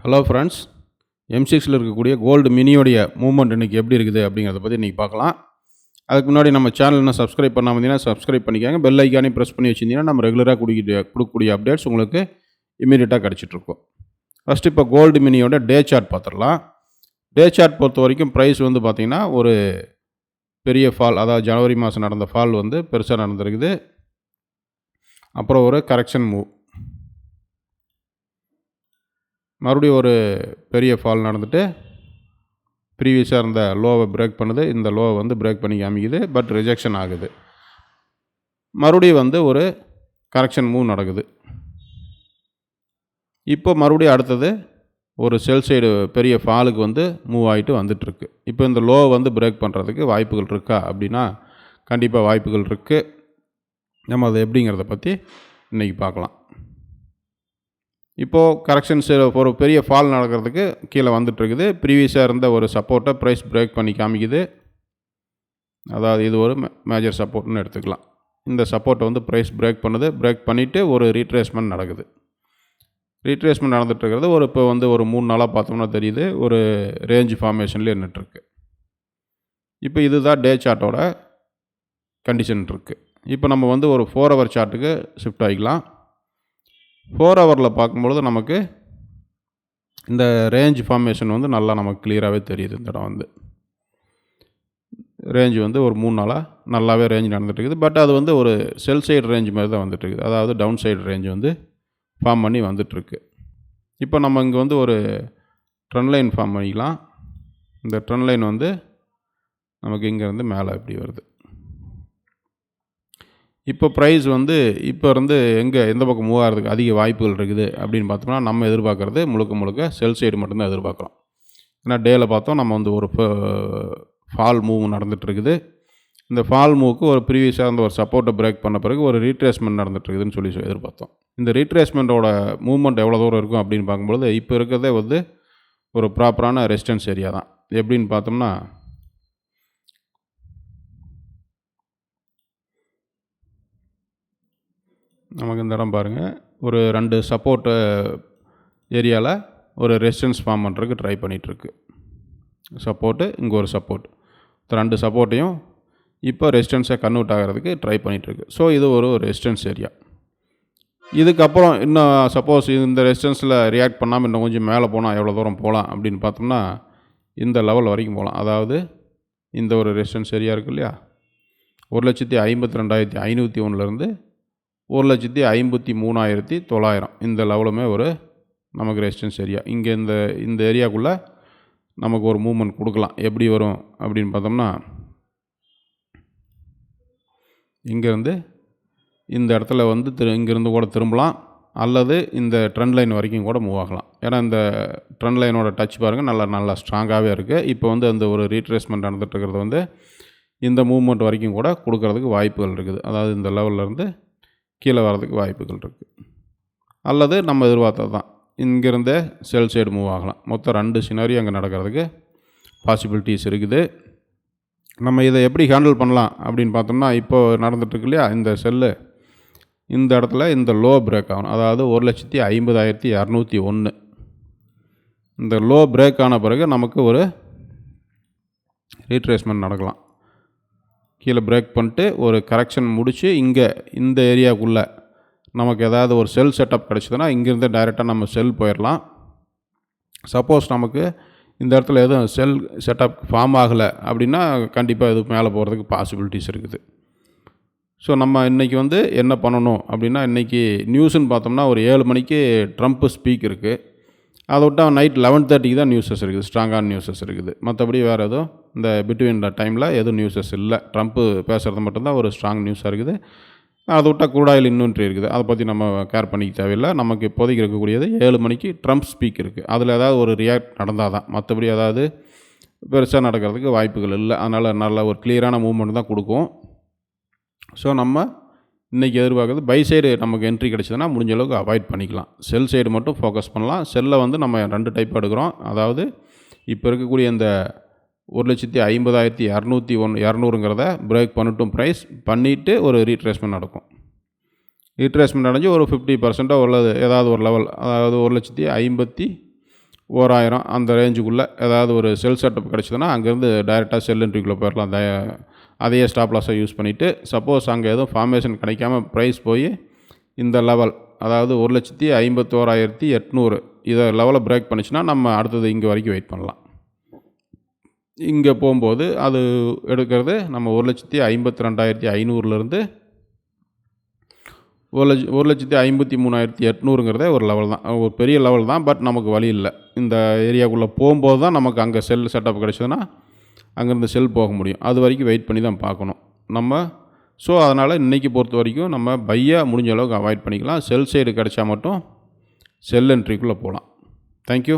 Hello friends, M6ல் இருக்கக்கூடிய gold மினியோடைய movement இன்றைக்கி எப்படி இருக்குது அப்படிங்கிறத பற்றி இன்றைக்கி பார்க்கலாம். அதுக்கு முன்னாடி நம்ம சேனல் இன்னும் சப்ஸ்கிரைப் பண்ணாமல் இருந்தீங்கன்னா சப்ஸ்கிரைப் பண்ணிக்கோங்க. பெல் ஐக்கானே ப்ரெஸ் பண்ணி வச்சுருந்தீங்கன்னா நம்ம ரெகுலராக கொடுக்கக்கூடிய அப்டேட்ஸ் உங்களுக்கு இமீடியட்டாக கிடச்சிட்ருக்கும். ஃபஸ்ட்டு இப்போ கோல்டு மினியோட டே சார்ட் பார்த்துடலாம். டே சார்ட் பொறுத்த வரைக்கும் ப்ரைஸ் வந்து பார்த்திங்கன்னா ஒரு பெரிய ஃபால், அதாவது ஜனவரி மாதம் நடந்த ஃபால் வந்து பெருசாக நடந்திருக்குது. அப்புறம் ஒரு கரெக்ஷன் மூவ், மறுபடியும் ஒரு பெரிய ஃபால் நடந்துட்டு ப்ரீவியஸாக இருந்த லோவை பிரேக் பண்ணுது. இந்த லோவை வந்து பிரேக் பண்ணி காமிக்குது, பட் ரிஜெக்ஷன் ஆகுது. மறுபடியும் வந்து ஒரு கரெக்ஷன் மூவ் நடக்குது. இப்போ மறுபடியும் அடுத்தது ஒரு செல் சைடு பெரிய ஃபாலுக்கு வந்து மூவ் ஆகிட்டு வந்துட்டுருக்கு. இப்போ இந்த லோவை வந்து பிரேக் பண்ணுறதுக்கு வாய்ப்புகள் இருக்கா அப்படின்னா கண்டிப்பாக வாய்ப்புகள் இருக்குது. நம்ம அதை எப்படிங்கிறத பற்றி இன்றைக்கி பார்க்கலாம். இப்போது கரெக்ஷன்ஸ் ஒரு பெரிய ஃபால் நடக்கிறதுக்கு கீழே வந்துட்டுருக்குது. ப்ரீவியஸாக இருந்த ஒரு சப்போர்ட்டை ப்ரைஸ் பிரேக் பண்ணி காமிக்குது. அதாவது இது ஒரு மேஜர் சப்போர்ட்னு எடுத்துக்கலாம். இந்த சப்போர்ட்டை வந்து ப்ரைஸ் பிரேக் பண்ணுது. பிரேக் பண்ணிவிட்டு ஒரு ரீட்ரேஸ்மெண்ட் நடக்குது. ரீட்ரேஸ்மெண்ட் நடந்துகிட்ருக்கிறது இப்போ வந்து ஒரு 3 நாளாக பார்த்தோம்னா தெரியுது, ஒரு ரேஞ்ச் ஃபார்மேஷன்லேயே நின்றுட்டுருக்கு. இப்போ இதுதான் டே சார்ட்டோட கண்டிஷன் இருக்குது. இப்போ நம்ம வந்து ஒரு 4 ஹவர் சார்ட்டுக்கு ஷிஃப்ட் ஆகிக்கலாம். 4 ஹவரில் பார்க்கும்பொழுது நமக்கு இந்த ரேஞ்ச் ஃபார்மேஷன் வந்து நல்லா நமக்கு கிளியராகவே தெரியுது. இந்த இடம் வந்து ரேஞ்சு வந்து ஒரு 3 நாளாக நல்லாவே ரேஞ்ச் நடந்துகிட்ருக்குது. பட் அது வந்து ஒரு செல் சைடு ரேஞ்ச் மாதிரி தான் வந்துட்டுருக்குது. அதாவது டவுன் சைடு ரேஞ்ச் வந்து ஃபார்ம் பண்ணி வந்துட்டுருக்கு. இப்போ நம்ம இங்கே வந்து ஒரு ட்ரெண்ட் லைன் ஃபார்ம் பண்ணிக்கலாம். இந்த ட்ரெண்ட் லைன் வந்து நமக்கு இங்கேருந்து மேலே இப்படி வருது. இப்போ ப்ரைஸ் வந்து இப்போ இருந்து எந்த பக்கம் மூவ் ஆகிறதுக்கு அதிக வாய்ப்புகள் இருக்குது அப்படின்னு பார்த்தோம்னா நம்ம எதிர்பார்க்குறது முழுக்க செல் சைடு மட்டும்தான் எதிர்பார்க்குறோம். ஏன்னா டேயில் பார்த்தோம் நம்ம வந்து ஒரு ஃபால் மூவ் நடந்துகிட்ருக்குது. இந்த ஃபால் மூவுக்கு ஒரு ப்ரீவியஸாக இருந்த ஒரு சப்போர்ட்டை பிரேக் பண்ண பிறகு ஒரு ரீட்ரேஸ்மெண்ட் நடந்துகிட்ருக்குதுன்னு சொல்லி எதிர்பார்த்தோம். இந்த ரீட்ரேஸ்மெண்ட்டோட மூவ்மெண்ட் எவ்வளோ தூரம் இருக்கும் அப்படின்னு பார்க்கும்பொழுது இப்போ இருக்கிறதே வந்து ஒரு ப்ராப்பரான ரெசிஸ்டன்ஸ் ஏரியா தான். எப்படின்னு பார்த்தோம்னா நமக்கு இந்த இடம் பாருங்கள், ஒரு 2 சப்போர்ட்டு ஏரியாவில் ஒரு ரெசிஸ்டன்ஸ் ஃபார்ம் பண்ணுறதுக்கு ட்ரை பண்ணிகிட்ருக்கு. சப்போர்ட்டு, இங்கே ஒரு சப்போர்ட், 2 சப்போர்ட்டையும் இப்போ ரெசிஸ்டன்ஸை கன்வெர்ட் ஆகிறதுக்கு ட்ரை பண்ணிகிட்ருக்கு. ஸோ இது ஒரு ரெசிஸ்டன்ஸ் ஏரியா. இதுக்கப்புறம் இன்னும் சப்போஸ் இந்த ரெசிஸ்டன்ஸில் ரியாக்ட் பண்ணாமல் இன்னும் கொஞ்சம் மேலே போனால் எவ்வளோ தூரம் போகலாம் அப்படின்னு பார்த்தோம்னா இந்த லெவல் வரைக்கும் போகலாம். அதாவது இந்த ஒரு ரெசிஸ்டன்ஸ் ஏரியா இருக்குது இல்லையா, 1,52,501 1,53,900 இந்த லெவலுமே ஒரு நமக்கு ரெசிஸ்டன்ஸ் ஏரியா. இங்கே இந்த ஏரியாக்குள்ளே நமக்கு ஒரு மூவ்மெண்ட் கொடுக்கலாம். எப்படி வரும் அப்படின்னு பார்த்தோம்னா இங்கேருந்து இந்த இடத்துல வந்து இங்கேருந்து கூட திரும்பலாம், அல்லது இந்த ட்ரெண்ட் லைன் வரைக்கும் கூட மூவ் ஆகலாம். ஏன்னா இந்த ட்ரெண்ட் லைனோட டச் பாருங்கள் நல்லா ஸ்ட்ராங்காகவே இருக்குது. இப்போ வந்து அந்த ஒரு ரீட்ரேஸ்மெண்ட் நடந்துகிட்ருக்கிறது வந்து இந்த மூவ்மெண்ட் வரைக்கும் கூட கொடுக்கறதுக்கு வாய்ப்புகள் இருக்குது. அதாவது இந்த லெவல்லேருந்து கீழே வர்றதுக்கு வாய்ப்புகள் இருக்குது. அல்லது நம்ம எதிர்பார்த்தது தான், இங்கேருந்தே செல் சைடு மூவ் ஆகலாம். மொத்தம் 2 சினாரியோ அங்கே நடக்கிறதுக்கு பாசிபிலிட்டிஸ் இருக்குது. நம்ம இதை எப்படி ஹேண்டில் பண்ணலாம் அப்படின்னு பார்த்தோம்னா இப்போ நடந்துகிட்ருக்கு இல்லையா, இந்த செல்லு இந்த இடத்துல இந்த லோ பிரேக் ஆகணும். அதாவது 1,50,201 இந்த லோ பிரேக் ஆன பிறகு நமக்கு ஒரு ரீட்ரேஸ்மெண்ட் நடக்கலாம். கீழே பிரேக் பண்ணிட்டு ஒரு கரெக்ஷன் முடித்து இங்கே இந்த ஏரியாவுக்குள்ளே நமக்கு ஏதாவது ஒரு செல் செட்டப் கிடச்சிதுன்னா இங்கேருந்து டைரெக்டாக நம்ம செல் போயிடலாம். சப்போஸ் நமக்கு இந்த இடத்துல எதுவும் செல் செட்டப் ஃபார்ம் ஆகலை அப்படின்னா கண்டிப்பாக இது மேலே போகிறதுக்கு பாசிபிலிட்டிஸ் இருக்குது. ஸோ நம்ம இன்றைக்கி வந்து என்ன பண்ணணும் அப்படின்னா, இன்றைக்கி நியூஸுன்னு பார்த்தோம்னா ஒரு 7 மணிக்கு ட்ரம்ப் ஸ்பீக் இருக்குது. அதை விட்டால் நைட் 11:30 தான் நியூஸஸ் இருக்குது, ஸ்ட்ராங்கான நியூஸஸ் இருக்குது. மற்றபடி வேறு எதுவும் இந்த பிட்வீன் டைமில் எதுவும் நியூஸஸ் இல்லை. ட்ரம்ப்பு பேசுகிறது மட்டும்தான் ஒரு ஸ்ட்ராங் நியூஸாக இருக்குது. அதை விட்டால் க்ரூட் ஆயில் இன்வென்ட்ரி இருக்குது, அதை பற்றி நம்ம கேர் பண்ணிக்க தேவையில்லை. நமக்கு இப்போதைக்கு இருக்கக்கூடியது 7 மணிக்கு ட்ரம்ப் ஸ்பீக் இருக்குது. அதில் ஏதாவது ஒரு ரியாக்ட் நடந்தால் தான், மற்றபடி ஏதாவது பெருசாக நடக்கிறதுக்கு வாய்ப்புகள் இல்லை. அதனால் நல்ல ஒரு கிளியரான மூவ்மெண்ட் தான் கொடுக்கும். ஸோ நம்ம இன்றைக்கி எதிர்பார்க்குறது பை சைடு நமக்கு என்ட்ரி கிடச்சிதுன்னா முடிஞ்ச அளவுக்கு அவாய்ட் பண்ணிக்கலாம். செல் சைடு மட்டும் ஃபோக்கஸ் பண்ணலாம். செல்லை வந்து நம்ம 2 டைப் எடுக்கிறோம். அதாவது இப்போ இருக்கக்கூடிய இந்த 1,50,201 பிரேக் பண்ணட்டும், ப்ரைஸ் பண்ணிவிட்டு ஒரு ரீட்ரேஸ்மெண்ட் நடக்கும். ரீட்ரேஸ்மெண்ட் அடைஞ்சு ஒரு 50% உள்ளது ஏதாவது ஒரு லெவல், அதாவது 1,50,000 ஓராயிரம் அந்த ரேஞ்சுக்குள்ளே ஏதாவது ஒரு செல் செட்டப் கிடச்சிதுன்னா அங்கேருந்து டைரெக்டாக செல் என்ட்ரிக்குள்ளே போயிடலாம். அதையே ஸ்டாப் லாஸாக யூஸ் பண்ணிவிட்டு, சப்போஸ் அங்கே எதுவும் ஃபார்மேஷன் கிடைக்காம ப்ரைஸ் போய் இந்த லெவல், அதாவது 1,51,800 இதை லெவலை பிரேக் பண்ணிச்சுன்னா நம்ம அடுத்தது இங்கே வரைக்கும் வெயிட் பண்ணலாம். இங்கே போகும்போது அது எடுக்கிறது நம்ம 1,52,500லேருந்து 1,53,800ங்கிறதே ஒரு லெவல் தான், ஒரு பெரிய லெவல் தான். பட் நமக்கு வழி இல்லை. இந்த ஏரியாவுக்குள்ளே போகும்போது தான் நமக்கு அங்கே செல் செட்டப் கிடச்சதுன்னா அங்கேருந்து செல் போக முடியும். அது வரைக்கும் வெயிட் பண்ணி தான் பார்க்கணும் நம்ம. ஸோ அதனால் இன்றைக்கி பொறுத்த வரைக்கும் நம்ம பையை முடிஞ்ச அளவுக்கு அவாய்ட் பண்ணிக்கலாம். செல் சைடு கிடச்சா மட்டும் செல் என்ட்ரிக்குள்ளே போகலாம். தேங்க்யூ.